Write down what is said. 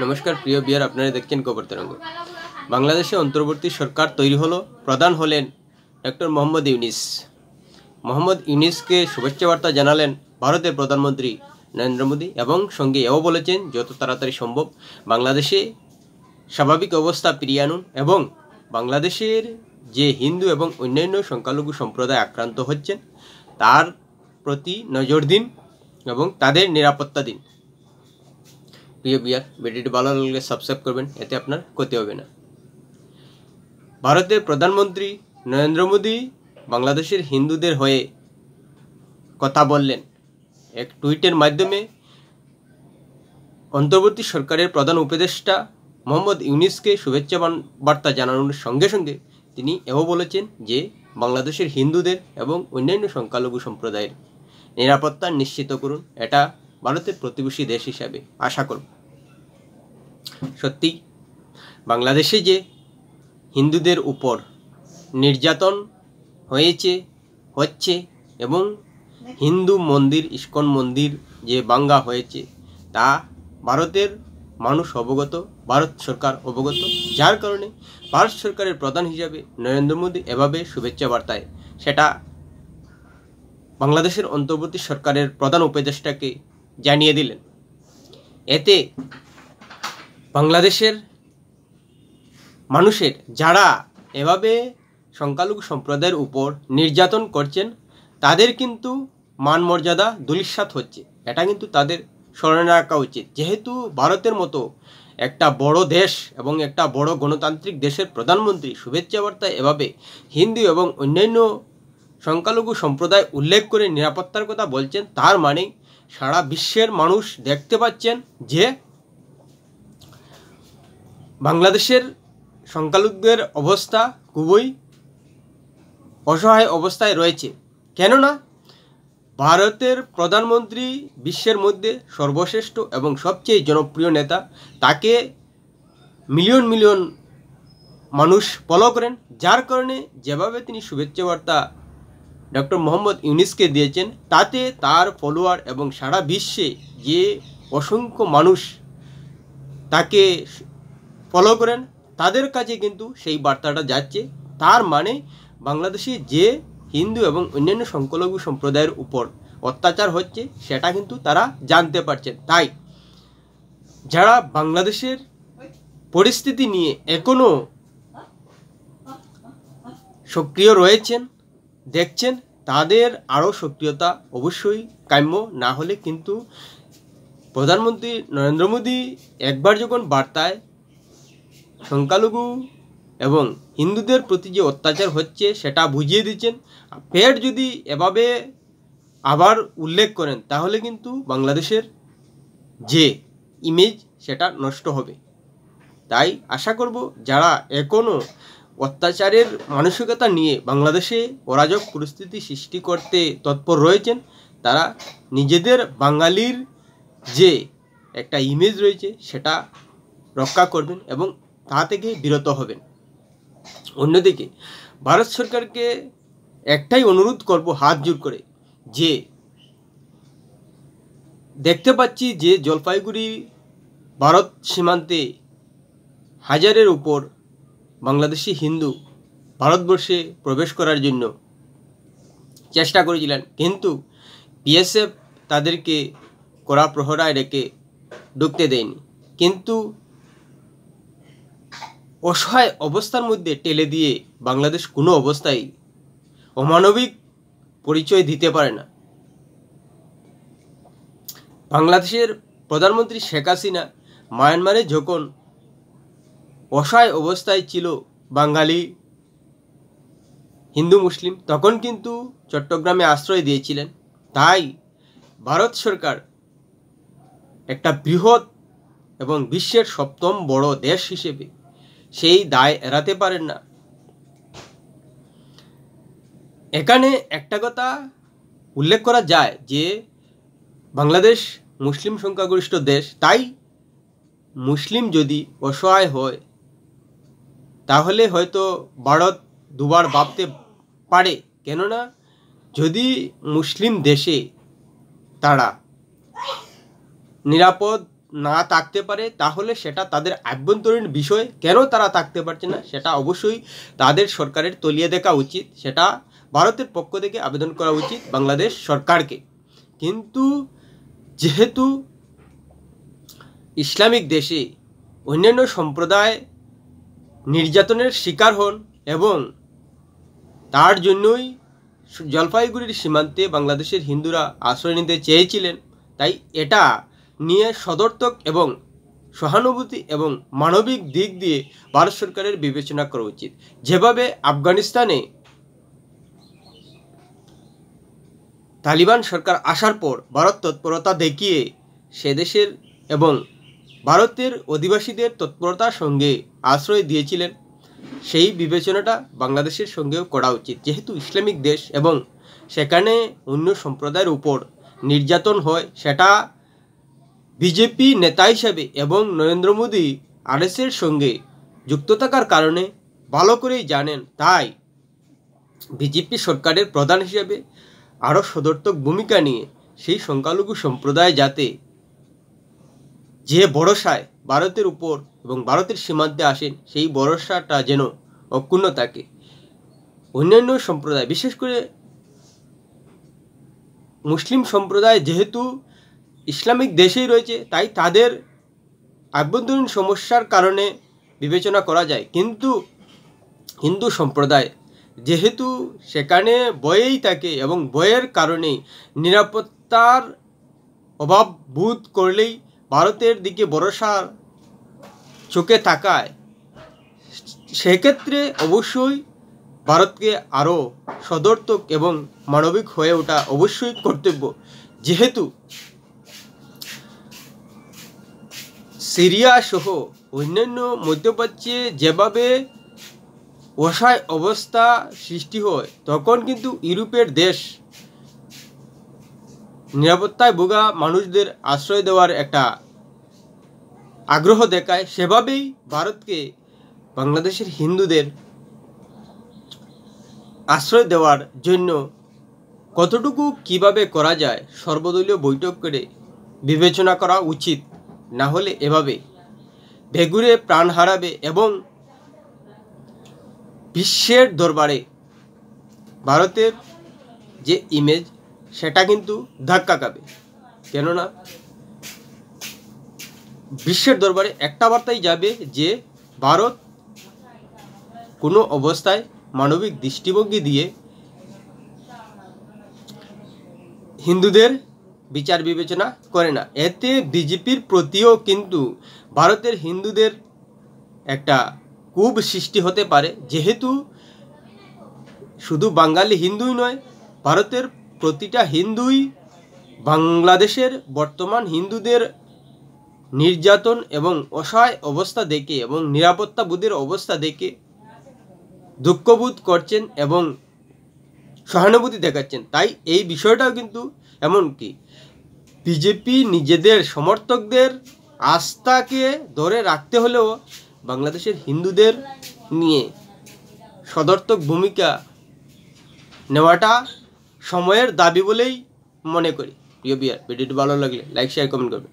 নমস্কার প্রিয় বিয়ার, আপনারা দেখছেন খবর তরঙ্গ। বাংলাদেশে অন্তর্বর্তী সরকার তৈরি হলো। প্রধান হলেন ডক্টর মোহাম্মদ ইউনিস। মোহাম্মদ ইউনিসকে শুভেচ্ছা বার্তা জানালেন ভারতের প্রধানমন্ত্রী নরেন্দ্র মোদী এবং সঙ্গে এও বলেছেন যত তাড়াতাড়ি সম্ভব বাংলাদেশে স্বাভাবিক অবস্থা ফিরিয়ে আনুন এবং বাংলাদেশের যে হিন্দু এবং অন্যান্য সংখ্যালঘু সম্প্রদায় আক্রান্ত হচ্ছেন তার প্রতি নজর দিন এবং তাদের নিরাপত্তা দিন। প্রিয় বিয়ার, ভিডিওটি ভালো লাগলে সাবস্ক্রাইব করবেন, এতে আপনার ক্ষতি হবে না। ভারতের প্রধানমন্ত্রী নরেন্দ্র মোদী বাংলাদেশের হিন্দুদের হয়ে কথা বললেন। এক টুইটের মাধ্যমে অন্তর্বর্তী সরকারের প্রধান উপদেষ্টা মোহাম্মদ ইউনিসকে শুভেচ্ছা বার্তা জানানোর সঙ্গে সঙ্গে তিনি এও বলেছেন যে বাংলাদেশের হিন্দুদের এবং অন্যান্য সংখ্যালঘু সম্প্রদায়ের নিরাপত্তা নিশ্চিত করুন। এটা ভারতের প্রতিবেশী দেশ হিসাবে আশা করব। সত্যি বাংলাদেশে যে হিন্দুদের উপর নির্যাতন হচ্ছে এবং হিন্দু মন্দির, ইস্কন মন্দির যে ভাঙ্গা হয়েছে তা ভারতের মানুষ অবগত, ভারত সরকার অবগত, যার কারণে ভারত সরকারের প্রধান হিসাবে নরেন্দ্র মোদী এভাবে শুভেচ্ছা বার্তায় সেটা বাংলাদেশের অন্তর্বর্তী সরকারের প্রধান উপদেষ্টাকে জানিয়ে দিলেন। এতে বাংলাদেশের মানুষের যারা এভাবে সংখ্যালঘু সম্প্রদায়ের উপর নির্যাতন করছেন তাদের কিন্তু মান মর্যাদা ধূলিসাৎ হচ্ছে। এটা কিন্তু তাদের স্মরণে রাখা উচিত। যেহেতু ভারতের মতো একটা বড় দেশ এবং একটা বড় গণতান্ত্রিক দেশের প্রধানমন্ত্রী শুভেচ্ছা বার্তায় এভাবে হিন্দু এবং অন্যান্য সংখ্যালঘু সম্প্রদায় উল্লেখ করে নিরাপত্তার কথা বলছেন, তার মানে সারা বিশ্বের মানুষ দেখতে পাচ্ছেন যে বাংলাদেশের সংখ্যালঘুদের অবস্থা খুবই অসহায় অবস্থায় রয়েছে। কেননা ভারতের প্রধানমন্ত্রী বিশ্বের মধ্যে সর্বশ্রেষ্ঠ এবং সবচেয়ে জনপ্রিয় নেতা, তাকে মিলিয়ন মিলিয়ন মানুষ ফলো করেন, যার কারণে যেভাবে তিনি শুভেচ্ছা বার্তা ডক্টর মোহাম্মদ ইউনিসকে দিয়েছেন তাতে তার ফলোয়ার এবং সারা বিশ্বে যে অসংখ্য মানুষ তাকে ফলো করেন তাদের কাছে কিন্তু সেই বার্তাটা যাচ্ছে। তার মানে বাংলাদেশে যে হিন্দু এবং অন্যান্য সংখ্যালঘু সম্প্রদায়ের উপর অত্যাচার হচ্ছে সেটা কিন্তু তারা জানতে পারছেন। তাই যারা বাংলাদেশের পরিস্থিতি নিয়ে এখনো সক্রিয় রয়েছেন, দেখছেন, তাদের আরও সক্রিয়তা অবশ্যই কাম্য। না হলে কিন্তু প্রধানমন্ত্রী নরেন্দ্র মোদী একবার যখন বার্তায় সংখ্যালঘু এবং হিন্দুদের প্রতি যে অত্যাচার হচ্ছে সেটা বুঝিয়ে দিচ্ছেন, ফের যদি এভাবে আবার উল্লেখ করেন তাহলে কিন্তু বাংলাদেশের যে ইমেজ সেটা নষ্ট হবে। তাই আশা করব যারা এখনও অত্যাচারের মানসিকতা নিয়ে বাংলাদেশে অরাজক পরিস্থিতি সৃষ্টি করতে তৎপর রয়েছেন তারা নিজেদের বাঙালির যে একটা ইমেজ রয়েছে সেটা রক্ষা করবেন এবং তা থেকে বিরত হবেন। অন্যদিকে ভারত সরকারকে একটাই অনুরোধ করব হাত জোর করে, যে দেখতে পাচ্ছি যে জলপাইগুড়ি ভারত সীমান্তে হাজারের উপর বাংলাদেশি হিন্দু ভারতবর্ষে প্রবেশ করার জন্য চেষ্টা করেছিলেন, কিন্তু বিএসএফ তাদেরকে কড়া প্রহরায় রেখে ঢুকতে দেয়নি। কিন্তু অসহায় অবস্থার মধ্যে ঠেলে দিয়ে বাংলাদেশ কোনো অবস্থায় অমানবিক পরিচয় দিতে পারে না। বাংলাদেশের প্রধানমন্ত্রী শেখ হাসিনা মায়ানমারে যখন অসহায় অবস্থায় ছিল বাঙালি হিন্দু মুসলিম, তখন কিন্তু চট্টগ্রামে আশ্রয় দিয়েছিলেন। তাই ভারত সরকার একটা বৃহৎ এবং বিশ্বের সপ্তম বড় দেশ হিসেবে সেই দায় এড়াতে পারেন না। এখানে একটা কথা উল্লেখ করা যায় যে বাংলাদেশ মুসলিম সংখ্যাগরিষ্ঠ দেশ, তাই মুসলিম যদি অসহায় হয় তাহলে হয়তো ভারত দুবার ভাবতে পারে। কেননা যদি মুসলিম দেশে তারা নিরাপদ না থাকতে পারে তাহলে সেটা তাদের আভ্যন্তরীণ বিষয়। কেন তারা থাকতে পারছে না সেটা অবশ্যই তাদের সরকারের তলিয়ে দেখা উচিত, সেটা ভারতের পক্ষ থেকে আবেদন করা উচিত বাংলাদেশ সরকারকে। কিন্তু যেহেতু ইসলামিক দেশে অন্যান্য সম্প্রদায় নির্যাতনের শিকার হন এবং তার জন্যই জলপাইগুড়ির সীমান্তে বাংলাদেশের হিন্দুরা আশ্রয় নিতে চেয়েছিলেন, তাই এটা নিয়ে সদর্থক এবং সহানুভূতি এবং মানবিক দিক দিয়ে ভারত সরকারের বিবেচনা করা উচিত। যেভাবে আফগানিস্তানে তালিবান সরকার আসার পর ভারত তৎপরতা দেখিয়ে সে দেশের এবং ভারতের অধিবাসীদের তৎপরতার সঙ্গে আশ্রয় দিয়েছিলেন, সেই বিবেচনাটা বাংলাদেশের সঙ্গেও করা উচিত। যেহেতু ইসলামিক দেশ এবং সেখানে অন্য সম্প্রদায়ের উপর নির্যাতন হয়, সেটা বিজেপি নেতা হিসেবে এবং নরেন্দ্র মোদী আরএসের সঙ্গে যুক্ত থাকার কারণে ভালো করেই জানেন। তাই বিজেপি সরকারের প্রধান হিসেবে আরও সদর্থক ভূমিকা নিয়ে সেই সংখ্যালঘু সম্প্রদায় যাতে যে ভরসায় ভারতের উপর এবং ভারতের সীমান্তে আসেন সেই ভরসাটা যেন অক্ষুণ্ণ থাকে। অন্যান্য সম্প্রদায় বিশেষ করে মুসলিম সম্প্রদায় যেহেতু ইসলামিক দেশেই রয়েছে, তাই তাদের আভ্যন্তরীণ সমস্যার কারণে বিবেচনা করা যায়। কিন্তু হিন্দু সম্প্রদায় যেহেতু সেখানে ভয়েই থাকে এবং ভয়ের কারণে নিরাপত্তার অভাব বোধ করলেই ভারতের দিকে ভরসার চোখে থাকায় সেক্ষেত্রে অবশ্যই ভারতকে আরও সদর্থক এবং মানবিক হয়ে ওঠা অবশ্যই কর্তব্য। যেহেতু সিরিয়া সহ অন্যান্য মধ্যপ্রাচ্যে যেভাবে অসহায় অবস্থা সৃষ্টি হয়, তখন কিন্তু ইউরোপের দেশ নিরাপত্তায় ভোগা মানুষদের আশ্রয় দেওয়ার একটা আগ্রহ দেখায়। সেভাবেই ভারতকে বাংলাদেশের হিন্দুদের আশ্রয় দেওয়ার জন্য কতটুকু কিভাবে করা যায় সর্বদলীয় বৈঠক করে বিবেচনা করা উচিত। না হলে এভাবে বেঘুরে প্রাণ হারাবে এবং বিশ্বের দরবারে ভারতের যে ইমেজ সেটা কিন্তু ধাক্কা খাবে। কেননা বিশ্বের দরবারে একটা বার্তাই যাবে যে ভারত কোনো অবস্থায় মানবিক দৃষ্টিভঙ্গি দিয়ে হিন্দুদের বিচার বিবেচনা করে না। এতে বিজেপির প্রতিও কিন্তু ভারতের হিন্দুদের একটা ক্ষোভ সৃষ্টি হতে পারে। যেহেতু শুধু বাঙালি হিন্দুই নয়, ভারতের প্রতিটা হিন্দুই বাংলাদেশের বর্তমান হিন্দুদের নির্যাতন এবং অসহায় অবস্থা দেখে এবং নিরাপত্তা বোধের অবস্থা দেখে দুঃখবোধ করছেন এবং সহানুভূতি দেখাচ্ছেন। তাই এই বিষয়টাও কিন্তু এমনকি বিজেপি নিজেদের সমর্থকদের আস্থাকে ধরে রাখতে হলেও বাংলাদেশের হিন্দুদের নিয়ে সদর্থক ভূমিকা নেওয়াটা সময়ের দাবি বলেই মনে করি। প্রিয় বিয়ার, ভিডিওটি ভালো লাগলে লাইক শেয়ার কমেন্ট করবেন।